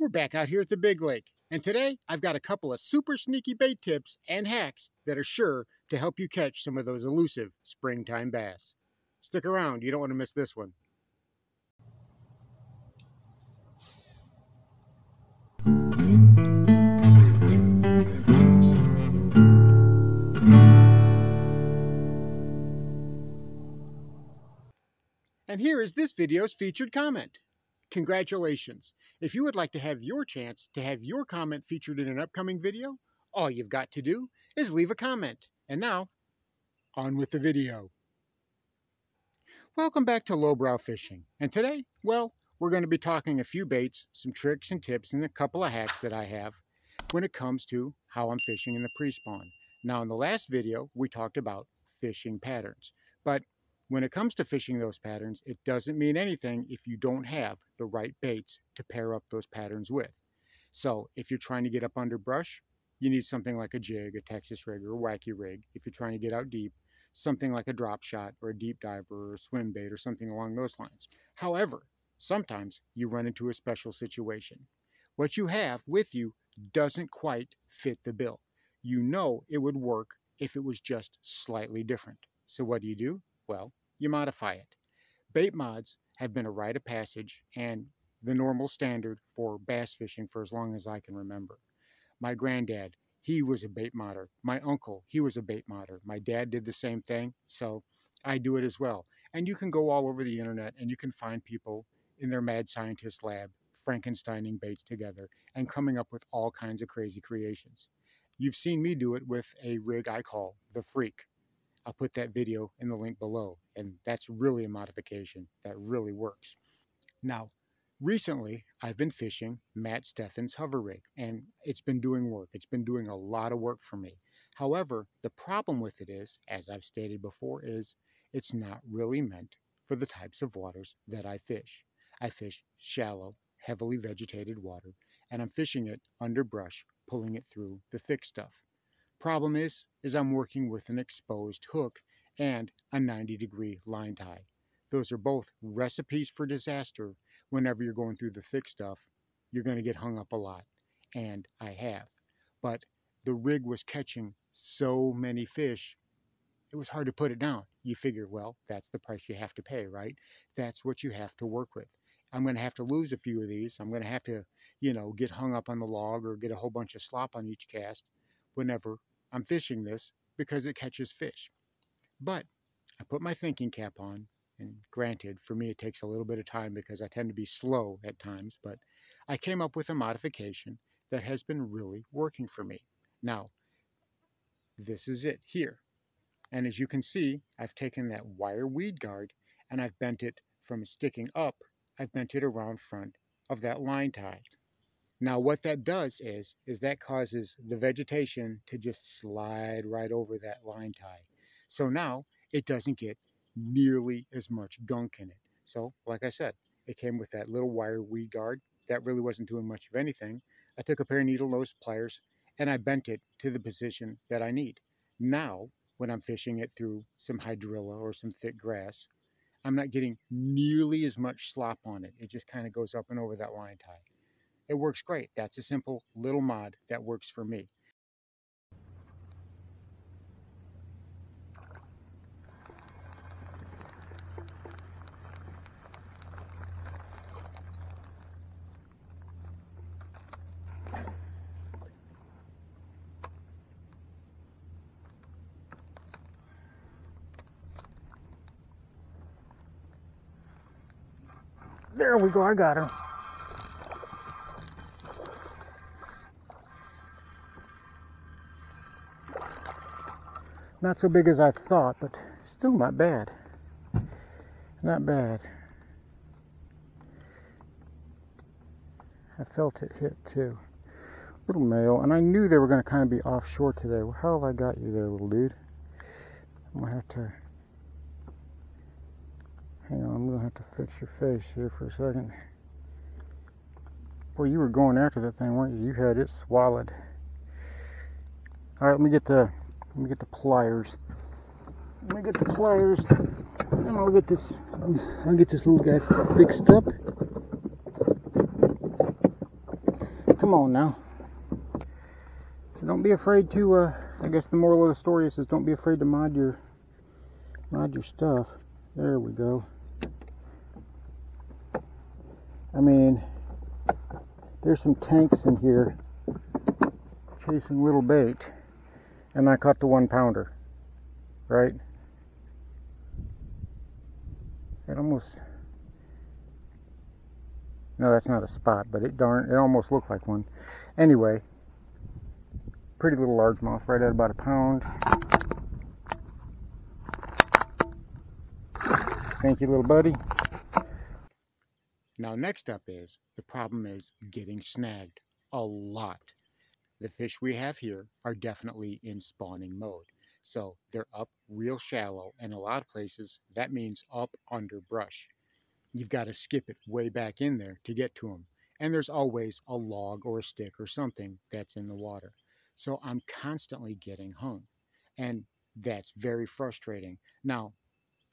We're back out here at the Big Lake, and today I've got a couple of super sneaky bait tips and hacks that are sure to help you catch some of those elusive springtime bass. Stick around, you don't want to miss this one. And here is this video's featured comment. Congratulations! If you would like to have your chance to have your comment featured in an upcoming video, all you've got to do is leave a comment. And now, on with the video. Welcome back to Lowbrow Fishing. And today, well, we're going to be talking a few baits, some tricks and tips, and a couple of hacks that I have when it comes to how I'm fishing in the pre-spawn. Now, in the last video, we talked about fishing patterns. But when it comes to fishing those patterns, it doesn't mean anything if you don't have the right baits to pair up those patterns with. So if you're trying to get up under brush, you need something like a jig, a Texas rig, or a wacky rig. If you're trying to get out deep, something like a drop shot or a deep diver or a swim bait or something along those lines. However, sometimes you run into a special situation. What you have with you doesn't quite fit the bill. You know it would work if it was just slightly different. So what do? Well, you modify it. Bait mods have been a rite of passage and the normal standard for bass fishing for as long as I can remember. My granddad, he was a bait modder. My uncle, he was a bait modder. My dad did the same thing, so I do it as well. And you can go all over the internet and you can find people in their mad scientist lab Frankensteining baits together and coming up with all kinds of crazy creations. You've seen me do it with a rig I call the Freak. I'll put that video in the link below, and that's really a modification that really works. Now, recently, I've been fishing Matt Steffen's hover rig, and it's been doing work. It's been doing a lot of work for me. However, the problem with it is, as I've stated before, is it's not really meant for the types of waters that I fish. I fish shallow, heavily vegetated water, and I'm fishing it under brush, pulling it through the thick stuff. Problem is I'm working with an exposed hook and a 90-degree line tie. Those are both recipes for disaster. Whenever you're going through the thick stuff, you're going to get hung up a lot, and I have. But the rig was catching so many fish, it was hard to put it down. You figure, well, that's the price you have to pay, right? That's what you have to work with. I'm going to have to lose a few of these. I'm going to have to, get hung up on the log or get a whole bunch of slop on each cast whenever I'm fishing this because it catches fish. But I put my thinking cap on, and granted, for me it takes a little bit of time because I tend to be slow at times, but I came up with a modification that has been really working for me. Now, this is it here. And as you can see, I've taken that wire weed guard and I've bent it from sticking up, I've bent it around front of that line tie. Now what that does is that causes the vegetation to just slide right over that line tie. So now it doesn't get nearly as much gunk in it. So like I said, it came with that little wire weed guard. That really wasn't doing much of anything. I took a pair of needle nose pliers and I bent it to the position that I need. Now when I'm fishing it through some hydrilla or some thick grass, I'm not getting nearly as much slop on it. It just kind of goes up and over that line tie. It works great. That's a simple little mod that works for me. There we go, I got her. Not so big as I thought, but still not bad. Not bad. I felt it hit too. Little male, and I knew they were going to kind of be offshore today. Well, how have I got you there, little dude? I'm going to have to... Hang on, I'm going to have to fix your face here for a second. Boy, you were going after that thing, weren't you? You had it swallowed. All right, let me get the pliers. Let me get the pliers, and I'll get this little guy fixed up. Come on now. So don't be afraid to, I guess the moral of the story is don't be afraid to mod your stuff. There we go. I mean, there's some tanks in here chasing little bait, and I caught the 1 pounder, right? It almost, no, that's not a spot, but it almost looked like one. Anyway, pretty little largemouth, right at about 1 pound. Thank you, little buddy. Now next up is, the problem is getting snagged a lot. The fish we have here are definitely in spawning mode. So they're up real shallow, and a lot of places that means up under brush. You've got to skip it way back in there to get to them. And there's always a log or a stick or something that's in the water. So I'm constantly getting hung. And that's very frustrating. Now,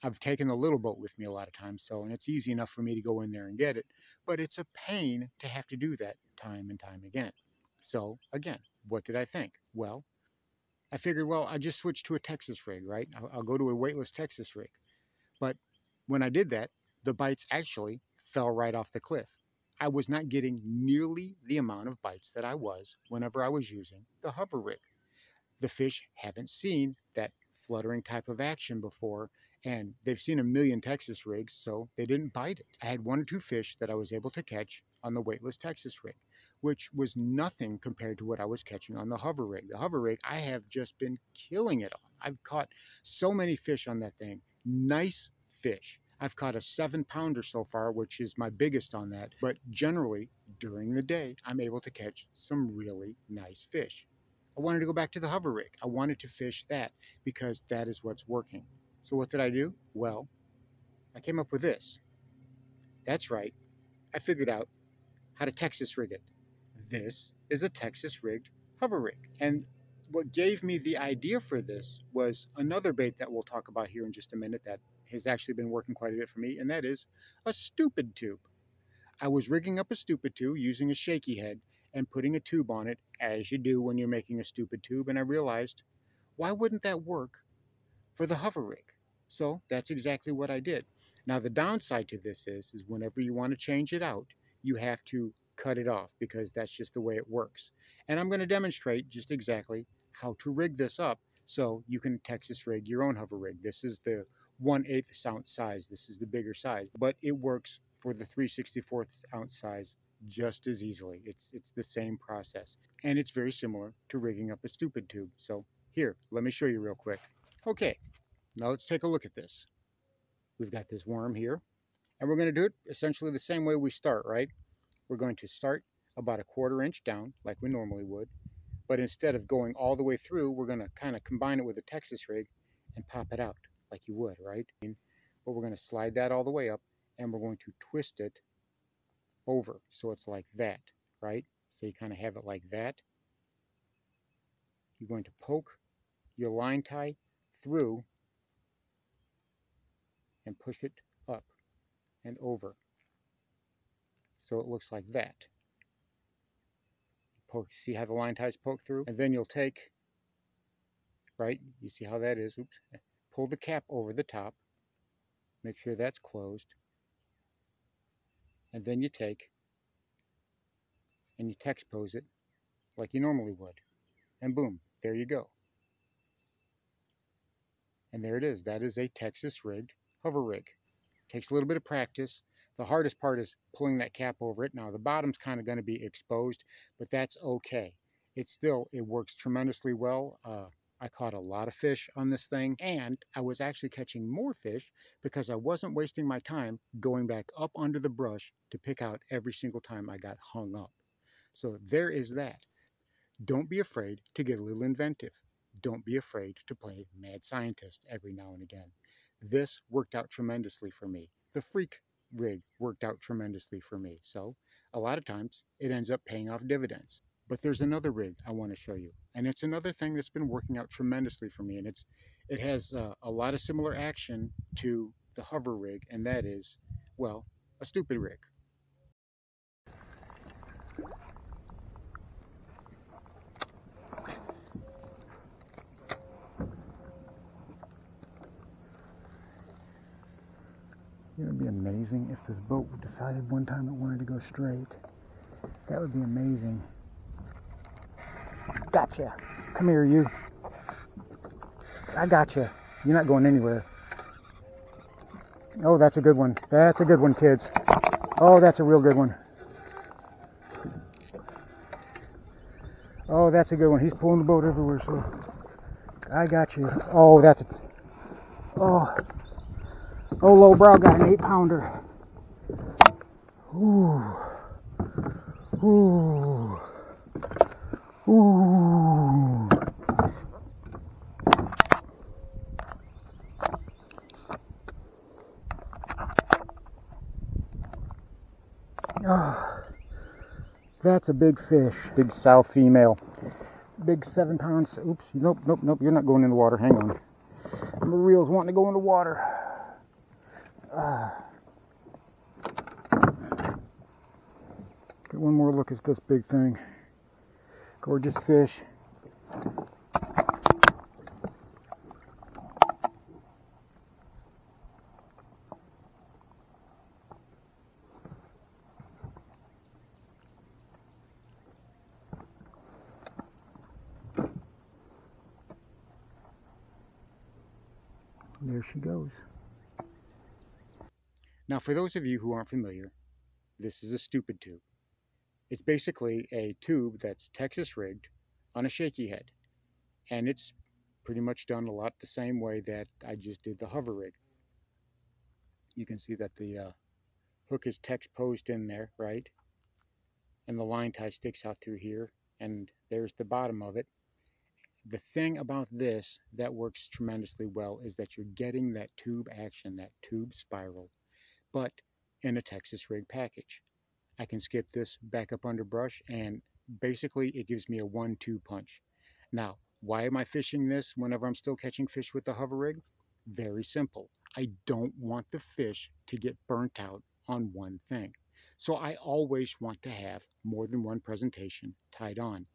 I've taken the little boat with me a lot of times, and it's easy enough for me to go in there and get it, but it's a pain to have to do that time and time again. So again, what did I think? Well, I figured, well, I just switched to a Texas rig, right? I'll go to a weightless Texas rig. But when I did that, the bites actually fell right off the cliff. I was not getting nearly the amount of bites that I was whenever I was using the hover rig. The fish haven't seen that fluttering type of action before, and they've seen a million Texas rigs, so they didn't bite it. I had 1 or 2 fish that I was able to catch on the weightless Texas rig, which was nothing compared to what I was catching on the hover rig. The hover rig, I have just been killing it on. I've caught so many fish on that thing. Nice fish. I've caught a 7 pounder so far, which is my biggest on that. But generally, during the day, I'm able to catch some really nice fish. I wanted to go back to the hover rig. I wanted to fish that because that is what's working. So what did I do? Well, I came up with this. That's right. I figured out how to Texas rig it. This is a Texas rigged hover rig. And what gave me the idea for this was another bait that we'll talk about here in just a minute that has actually been working quite a bit for me, and that is a stupid tube. I was rigging up a stupid tube using a shaky head and putting a tube on it, as you do when you're making a stupid tube, and I realized, why wouldn't that work for the hover rig? So that's exactly what I did. Now the downside to this is whenever you want to change it out, you have to cut it off because that's just the way it works. And I'm going to demonstrate just exactly how to rig this up so you can Texas rig your own hover rig. This is the 1/8 ounce size. This is the bigger size, but it works for the 3/64 ounce size just as easily. It's the same process, and it's very similar to rigging up a stupid tube. So here, let me show you real quick. Okay, now let's take a look at this. We've got this worm here, and we're going to do it essentially the same way we start, right? We're going to start about a 1/4 inch down like we normally would, but instead of going all the way through, we're going to kind of combine it with a Texas rig and pop it out like you would, right? But we're going to slide that all the way up, and we're going to twist it over so it's like that, right? So you kind of have it like that. You're going to poke your line tie through and push it up and over so it looks like that. Poke, see how the line ties poke through? And then you'll take, right, you see how that is, oops, pull the cap over the top, make sure that's closed, and then you take and you Texpose it like you normally would, and boom, there you go. And there it is. That is a Texas rigged hover rig. Takes a little bit of practice. The hardest part is pulling that cap over it. Now the bottom's kind of going to be exposed, but that's okay. It works tremendously well. I caught a lot of fish on this thing, and I was actually catching more fish because I wasn't wasting my time going back up under the brush to pick out every single time I got hung up. So there is that. Don't be afraid to get a little inventive. Don't be afraid to play mad scientist every now and again. This worked out tremendously for me. The freak rig worked out tremendously for me. So a lot of times it ends up paying off dividends. But there's another rig I want to show you. And it's another thing that's been working out tremendously for me. And it has a lot of similar action to the hover rig. And that is, well, a stupid rig. be amazing if this boat decided one time it wanted to go straight. That would be amazing. Gotcha. Come here, you. I gotcha. You're not going anywhere. Oh, that's a good one. That's a good one, kids. Oh, that's a real good one. Oh, that's a good one. He's pulling the boat everywhere, so I got you. Oh, that's a... Oh, lowbrow got an 8-pounder. Ooh. Ooh. Ooh. Oh, that's a big fish. Big sow female. Big 7 pounds. Oops. Nope. You're not going in the water. Hang on. My reel's wanting to go in the water. Get one more look at this big thing. Gorgeous fish. There she goes. Now, for those of you who aren't familiar, this is a stupid tube. It's basically a tube that's Texas rigged on a shaky head. And it's pretty much done a lot the same way that I just did the hover rig. You can see that the hook is Tex posed in there, right? And the line tie sticks out through here. And there's the bottom of it. The thing about this that works tremendously well is that you're getting that tube action, that tube spiral, but in a Texas rig package. I can skip this back up under brush, and basically it gives me a 1-2 punch. Now, why am I fishing this whenever I'm still catching fish with the hover rig? Very simple. I don't want the fish to get burnt out on one thing. So I always want to have more than one presentation tied on,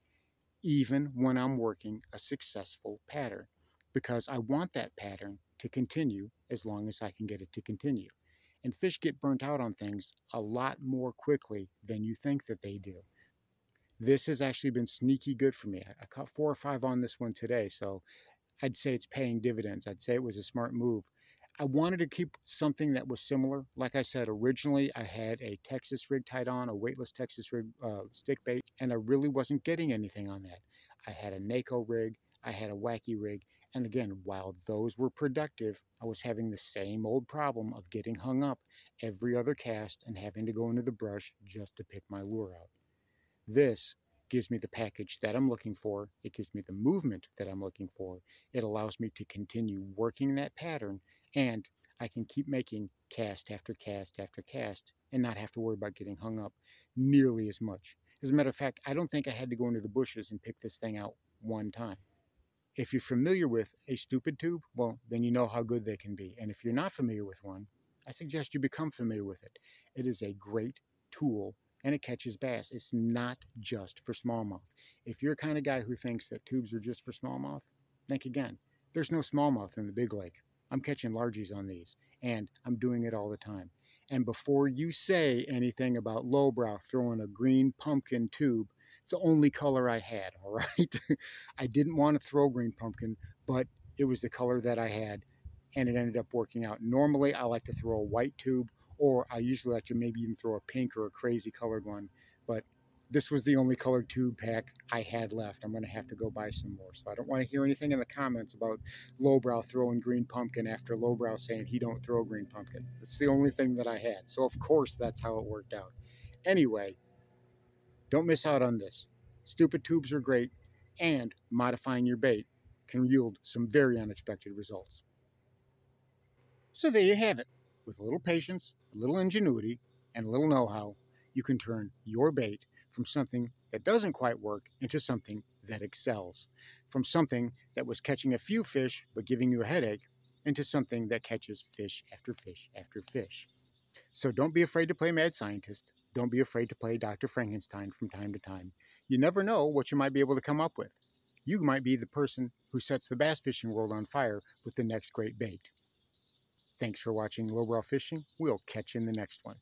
even when I'm working a successful pattern, because I want that pattern to continue as long as I can get it to continue. And fish get burnt out on things a lot more quickly than you think that they do. This has actually been sneaky good for me. I caught 4 or 5 on this one today, so I'd say it's paying dividends. I'd say it was a smart move. I wanted to keep something that was similar. Like I said, originally I had a Texas rig tied on, a weightless Texas rig stick bait, and I really wasn't getting anything on that. I had a NACO rig, I had a wacky rig, and again, while those were productive, I was having the same old problem of getting hung up every other cast and having to go into the brush just to pick my lure out. This gives me the package that I'm looking for. It gives me the movement that I'm looking for. It allows me to continue working that pattern, and I can keep making cast after cast after cast and not have to worry about getting hung up nearly as much. As a matter of fact, I don't think I had to go into the bushes and pick this thing out one time. If you're familiar with a stupid tube, well, then you know how good they can be. And if you're not familiar with one, I suggest you become familiar with it. It is a great tool, and it catches bass. It's not just for smallmouth. If you're the kind of guy who thinks that tubes are just for smallmouth, think again. There's no smallmouth in the big lake. I'm catching largies on these, and I'm doing it all the time. And before you say anything about lowbrow throwing a green pumpkin tube, it's the only color I had, all right? I didn't want to throw green pumpkin, but it was the color that I had, and it ended up working out. Normally, I like to throw a white tube, or I usually like to maybe even throw a pink or a crazy colored one, but this was the only colored tube pack I had left. I'm going to have to go buy some more. So I don't want to hear anything in the comments about lowbrow throwing green pumpkin after lowbrow saying he don't throw green pumpkin. It's the only thing that I had. So of course that's how it worked out. Anyway, don't miss out on this. Stupid tubes are great, and modifying your bait can yield some very unexpected results. So there you have it. With a little patience, a little ingenuity, and a little know-how, you can turn your bait from something that doesn't quite work into something that excels. From something that was catching a few fish but giving you a headache into something that catches fish after fish after fish. So don't be afraid to play mad scientist. Don't be afraid to play Dr. Frankenstein from time to time. You never know what you might be able to come up with. You might be the person who sets the bass fishing world on fire with the next great bait. Thanks for watching Lowbrow Fishing. We'll catch you in the next one.